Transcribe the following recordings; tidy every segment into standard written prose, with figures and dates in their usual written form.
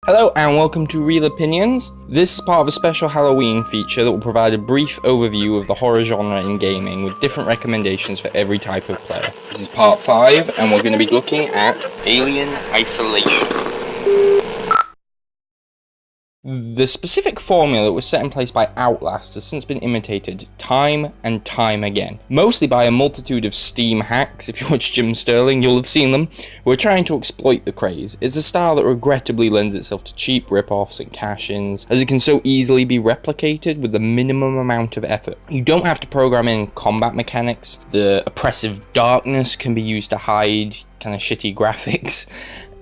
Hello and welcome to Real Opinions. This is part of a special Halloween feature that will provide a brief overview of the horror genre in gaming with different recommendations for every type of player. This is part 5 and we're going to be looking at Aline Isolation. The specific formula that was set in place by Outlast has since been imitated time and time again, mostly by a multitude of Steam hacks. If you watch Jim Sterling, you'll have seen them, who are trying to exploit the craze. It's a style that regrettably lends itself to cheap rip-offs and cash-ins, as it can so easily be replicated with the minimum amount of effort. You don't have to program in combat mechanics, the oppressive darkness can be used to hide kind of shitty graphics,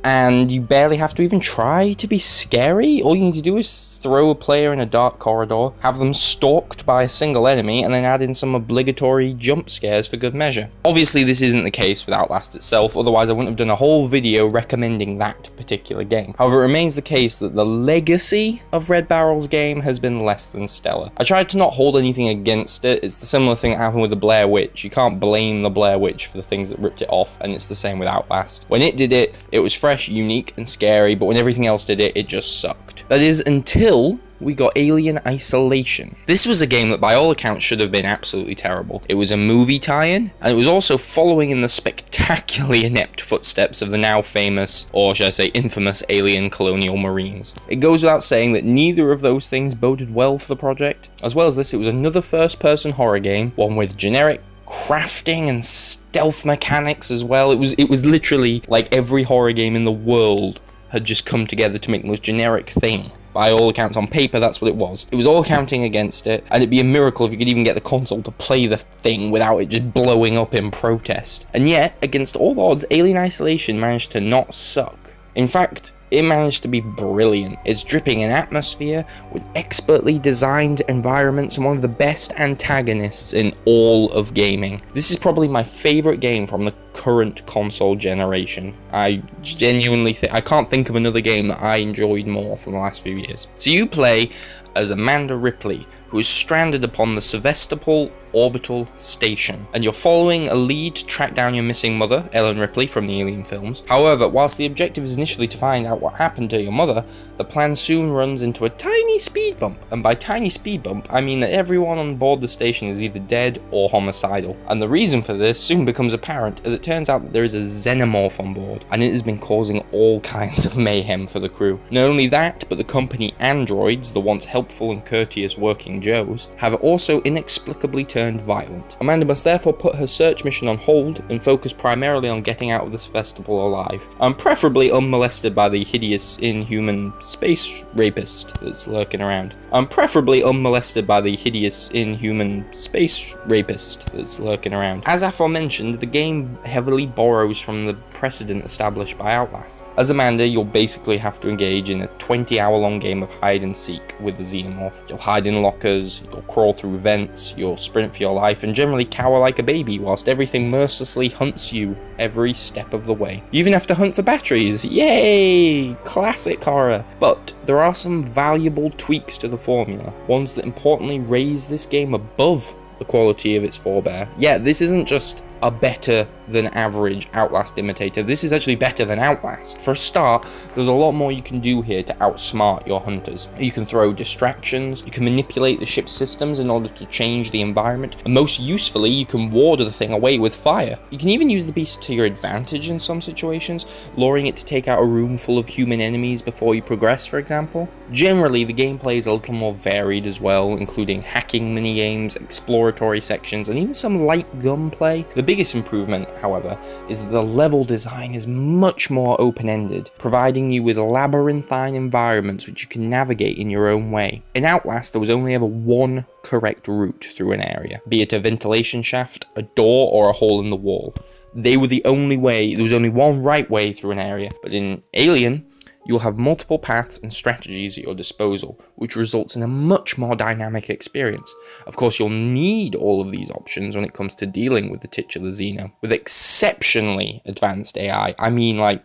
and you barely have to even try to be scary. All you need to do is throw a player in a dark corridor, have them stalked by a single enemy, and then add in some obligatory jump scares for good measure. Obviously this isn't the case with Outlast itself, otherwise I wouldn't have done a whole video recommending that particular game. However, it remains the case that the legacy of Red Barrel's game has been less than stellar. I tried to not hold anything against it. It's the similar thing that happened with the Blair Witch. You can't blame the Blair Witch for the things that ripped it off, and it's the same with Outlast. When it did it, it was fresh, unique and scary, but when everything else did it, it just sucked. That is, until we got Aline Isolation. This was a game that by all accounts should have been absolutely terrible. It was a movie tie-in, and it was also following in the spectacularly inept footsteps of the now famous, or should I say infamous, alien colonial marines. It goes without saying that neither of those things boded well for the project. As well as this, it was another first-person horror game, one with generic crafting and stealth mechanics as well. It was literally like every horror game in the world had just come together to make the most generic thing. By all accounts, on paper, that's what it was. It was all counting against it, and it'd be a miracle if you could even get the console to play the thing without it just blowing up in protest. And yet, against all odds, Aline Isolation managed to not suck. In fact, it managed to be brilliant. It's dripping in atmosphere, with expertly designed environments and one of the best antagonists in all of gaming. This is probably my favourite game from the current console generation. I genuinely I can't think of another game that I enjoyed more from the last few years. So you play as Amanda Ripley, who is stranded upon the Sevastopol orbital station, and you're following a lead to track down your missing mother, Ellen Ripley from the Alien films. However, whilst the objective is initially to find out what happened to your mother, the plan soon runs into a tiny speed bump, and by tiny speed bump, I mean that everyone on board the station is either dead or homicidal. And the reason for this soon becomes apparent, as it turns out that there is a xenomorph on board, and it has been causing all kinds of mayhem for the crew. Not only that, but the company androids, the once helpful and courteous working Joes, have also inexplicably turned violent. Amanda must therefore put her search mission on hold and focus primarily on getting out of this festival alive, and preferably unmolested by the hideous, inhuman space rapist that's lurking around. As aforementioned, the game heavily borrows from the precedent established by Outlast. As Amanda, you'll basically have to engage in a 20-hour-long game of hide and seek with the xenomorph. You'll hide in lockers, you'll crawl through vents, you'll sprint for your life, and generally cower like a baby whilst everything mercilessly hunts you every step of the way. You even have to hunt for batteries. Yay! Classic horror. But there are some valuable tweaks to the formula, ones that importantly raise this game above the quality of its forebear. Yeah, this isn't just a better than average Outlast imitator, this is actually better than Outlast. For a start, there's a lot more you can do here to outsmart your hunters. You can throw distractions, you can manipulate the ship's systems in order to change the environment, and most usefully, you can ward the thing away with fire. You can even use the beast to your advantage in some situations, luring it to take out a room full of human enemies before you progress, for example. Generally, the gameplay is a little more varied as well, including hacking minigames, exploratory sections, and even some light gunplay. The biggest improvement, however, is that the level design is much more open-ended, providing you with labyrinthine environments which you can navigate in your own way. In Outlast, there was only ever one correct route through an area, be it a ventilation shaft, a door, or a hole in the wall. They were the only way, there was only one right way through an area, but in Alien, you'll have multiple paths and strategies at your disposal, which results in a much more dynamic experience. Of course, you'll need all of these options when it comes to dealing with the titular Xeno. With exceptionally advanced AI, I mean like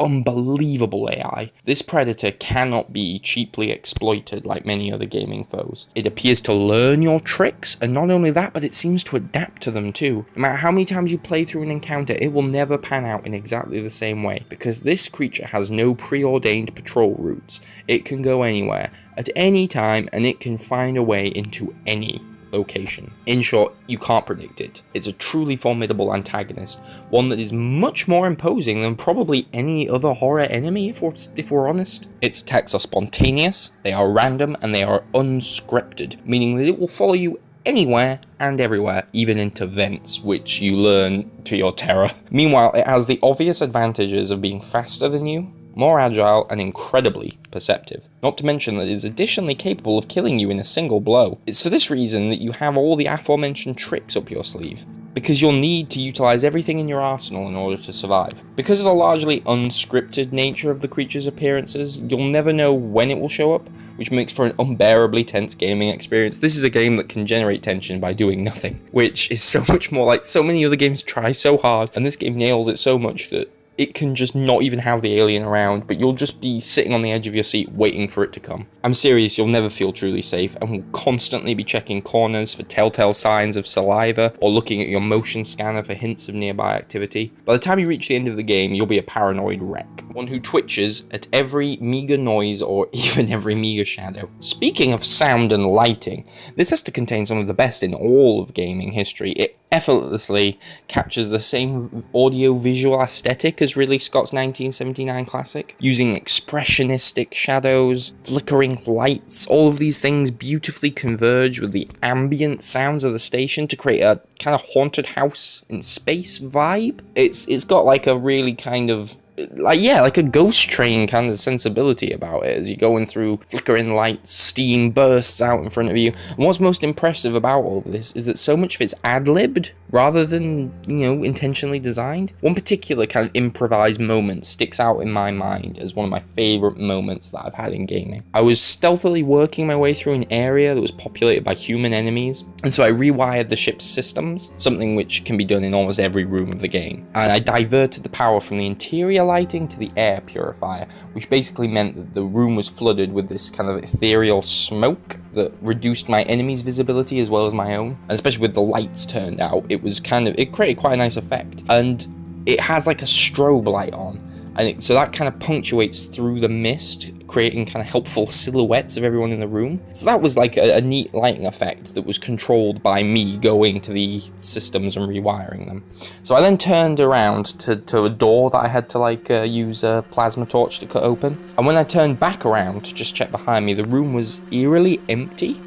unbelievable AI. This predator cannot be cheaply exploited like many other gaming foes. It appears to learn your tricks, and not only that, but it seems to adapt to them too. No matter how many times you play through an encounter, it will never pan out in exactly the same way, because this creature has no preordained patrol routes. It can go anywhere, at any time, and it can find a way into any location. In short, you can't predict it. It's a truly formidable antagonist, one that is much more imposing than probably any other horror enemy, if we're honest. Its attacks are spontaneous, they are random, and they are unscripted, meaning that it will follow you anywhere and everywhere, even into vents, which you learn to your terror. Meanwhile, it has the obvious advantages of being faster than you, more agile, and incredibly perceptive. Not to mention that it is additionally capable of killing you in a single blow. It's for this reason that you have all the aforementioned tricks up your sleeve, because you'll need to utilize everything in your arsenal in order to survive. Because of the largely unscripted nature of the creature's appearances, you'll never know when it will show up, which makes for an unbearably tense gaming experience. This is a game that can generate tension by doing nothing, which is so much more like so many other games try so hard, and this game nails it so much that it can just not even have the alien around, but you'll just be sitting on the edge of your seat waiting for it to come. I'm serious, you'll never feel truly safe, and will constantly be checking corners for telltale signs of saliva, or looking at your motion scanner for hints of nearby activity. By the time you reach the end of the game, you'll be a paranoid wreck, one who twitches at every meager noise or even every meager shadow. Speaking of sound and lighting, this has to contain some of the best in all of gaming history. It effortlessly captures the same audio-visual aesthetic as Ridley Scott's 1979 classic, using expressionistic shadows, flickering lights. All of these things beautifully converge with the ambient sounds of the station to create a kind of haunted house in space vibe. It's got like a really kind of like a ghost train kind of sensibility about it as you're going through flickering lights, steam bursts out in front of you. And what's most impressive about all of this is that so much of it's ad-libbed rather than, intentionally designed. One particular kind of improvised moment sticks out in my mind as one of my favorite moments that I've had in gaming. I was stealthily working my way through an area that was populated by human enemies, and so I rewired the ship's systems, something which can be done in almost every room of the game. And I diverted the power from the interior lighting to the air purifier, which basically meant that the room was flooded with this kind of ethereal smoke that reduced my enemy's visibility as well as my own. And especially with the lights turned out, it created quite a nice effect. And it has like a strobe light on, and so that kind of punctuates through the mist, creating kind of helpful silhouettes of everyone in the room. So that was like a neat lighting effect that was controlled by me going to the systems and rewiring them. So I then turned around to a door that I had to use a plasma torch to cut open. And when I turned back around to just check behind me, the room was eerily empty.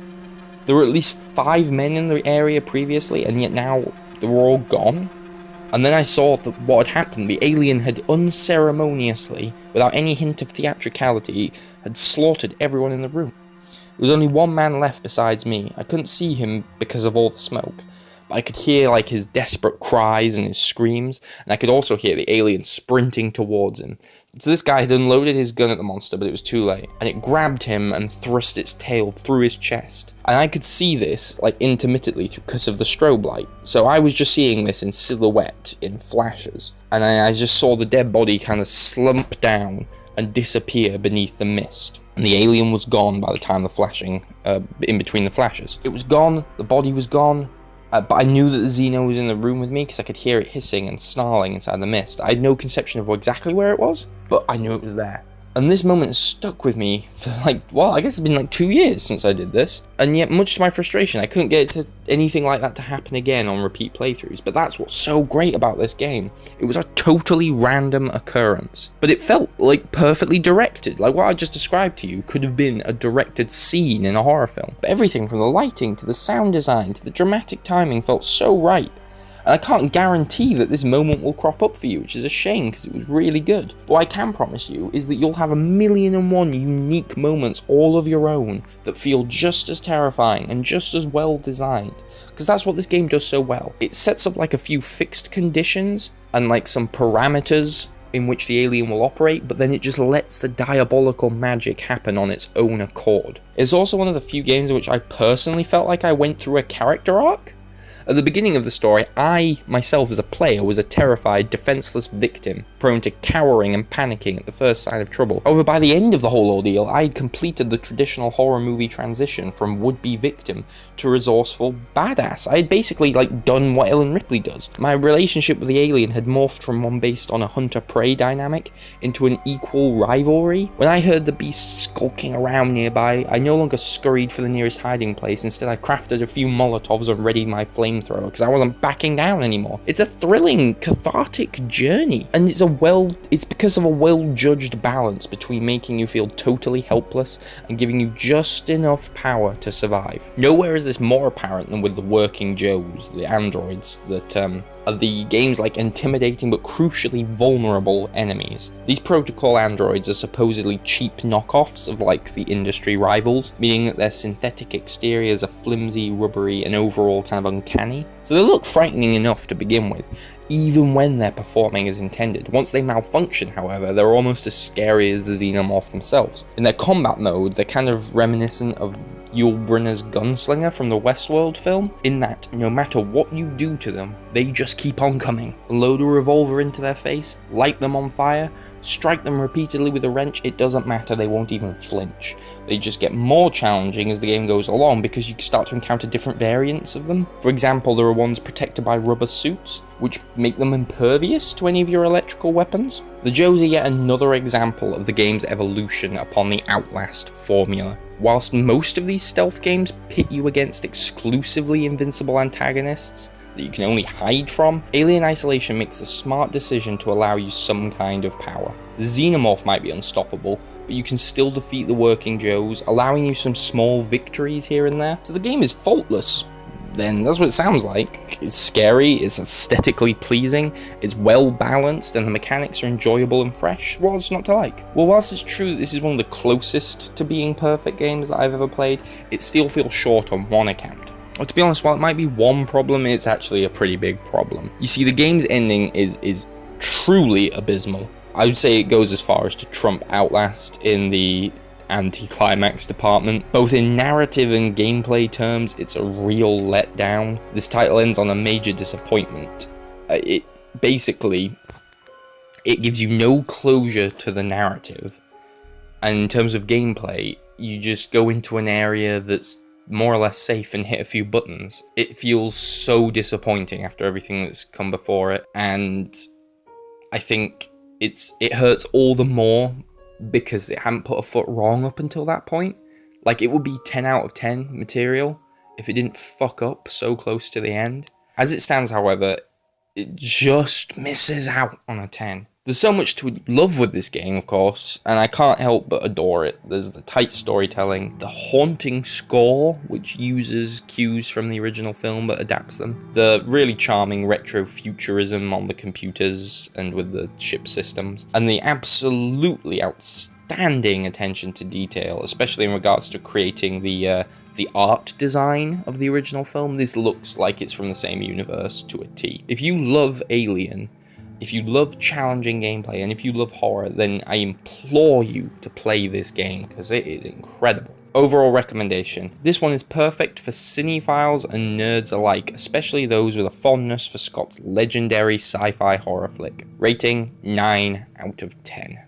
There were at least 5 men in the area previously, and yet now they were all gone. And then I saw that what had happened. The alien had unceremoniously, without any hint of theatricality, had slaughtered everyone in the room. There was only one man left besides me. I couldn't see him because of all the smoke, but I could hear his desperate cries and his screams, and I could also hear the alien sprinting towards him. So this guy had unloaded his gun at the monster, but it was too late, and it grabbed him and thrust its tail through his chest. And I could see this intermittently because of the strobe light. So I was just seeing this in silhouette, in flashes, and I just saw the dead body kind of slump down and disappear beneath the mist. And the alien was gone by the time the flashing, in between the flashes. It was gone, the body was gone. But I knew that the Xeno was in the room with me because I could hear it hissing and snarling inside the mist. I had no conception of exactly where it was, but I knew it was there. And this moment stuck with me for I guess it's been 2 years since I did this. And yet, much to my frustration, I couldn't get to anything like that to happen again on repeat playthroughs. But that's what's so great about this game. It was a totally random occurrence. But it felt perfectly directed. What I just described to you could have been a directed scene in a horror film. But everything from the lighting to the sound design to the dramatic timing felt so right. And I can't guarantee that this moment will crop up for you, which is a shame because it was really good. But what I can promise you is that you'll have 1,000,001 unique moments all of your own that feel just as terrifying and just as well designed. Because that's what this game does so well. It sets up a few fixed conditions and some parameters in which the alien will operate, but then it just lets the diabolical magic happen on its own accord. It's also one of the few games in which I personally felt like I went through a character arc. At the beginning of the story, I, myself as a player, was a terrified, defenseless victim, prone to cowering and panicking at the first sign of trouble. However, by the end of the whole ordeal, I had completed the traditional horror movie transition from would-be victim to resourceful badass. I had basically, done what Ellen Ripley does. My relationship with the alien had morphed from one based on a hunter-prey dynamic into an equal rivalry. When I heard the beast skulking around nearby, I no longer scurried for the nearest hiding place. Instead, I crafted a few Molotovs and readied my flamethrower because I wasn't backing down anymore. It's a thrilling, cathartic journey, and it's because of a well-judged balance between making you feel totally helpless and giving you just enough power to survive. Nowhere is this more apparent than with the working Joes, the androids that are the game's intimidating but crucially vulnerable enemies. These protocol androids are supposedly cheap knockoffs of the industry rivals, meaning that their synthetic exteriors are flimsy, rubbery, and overall kind of uncanny. So they look frightening enough to begin with, even when they're performing as intended. Once they malfunction, however, they're almost as scary as the xenomorph themselves. In their combat mode, they're kind of reminiscent of Yul Brynner's Gunslinger from the Westworld film, in that no matter what you do to them, they just keep on coming. Load a revolver into their face, light them on fire, strike them repeatedly with a wrench, it doesn't matter, they won't even flinch. They just get more challenging as the game goes along because you start to encounter different variants of them. For example, there are ones protected by rubber suits, which make them impervious to any of your electrical weapons. The Joes are yet another example of the game's evolution upon the Outlast formula. Whilst most of these stealth games pit you against exclusively invincible antagonists that you can only hide from, Aline Isolation makes the smart decision to allow you some kind of power. The Xenomorph might be unstoppable, but you can still defeat the working Joes, allowing you some small victories here and there. So the game is faultless. Then that's what it sounds like. It's scary, it's aesthetically pleasing, it's well balanced, and the mechanics are enjoyable and fresh. What's not to like? Well, whilst it's true that this is one of the closest to being perfect games that I've ever played, it still feels short on one account. Or to be honest, while it might be one problem, it's actually a pretty big problem. You see, the game's ending is truly abysmal. I would say it goes as far as to trump Outlast in the anti-climax department. Both in narrative and gameplay terms, it's a real letdown. This title ends on a major disappointment. It gives you no closure to the narrative, and in terms of gameplay, you just go into an area that's more or less safe and hit a few buttons. It feels so disappointing after everything that's come before it, and I think it hurts all the more because it hadn't put a foot wrong up until that point. It would be 10 out of 10 material if it didn't fuck up so close to the end. As it stands, however, it just misses out on a 10. There's so much to love with this game, of course, and I can't help but adore it. There's the tight storytelling, the haunting score, which uses cues from the original film but adapts them, the really charming retro-futurism on the computers and with the ship systems, and the absolutely outstanding attention to detail, especially in regards to creating the art design of the original film. This looks like it's from the same universe to a T. If you love Alien, if you love challenging gameplay, and if you love horror, then I implore you to play this game, because it is incredible. Overall recommendation. This one is perfect for cinephiles and nerds alike, especially those with a fondness for Scott's legendary sci-fi horror flick. Rating 9 out of 10.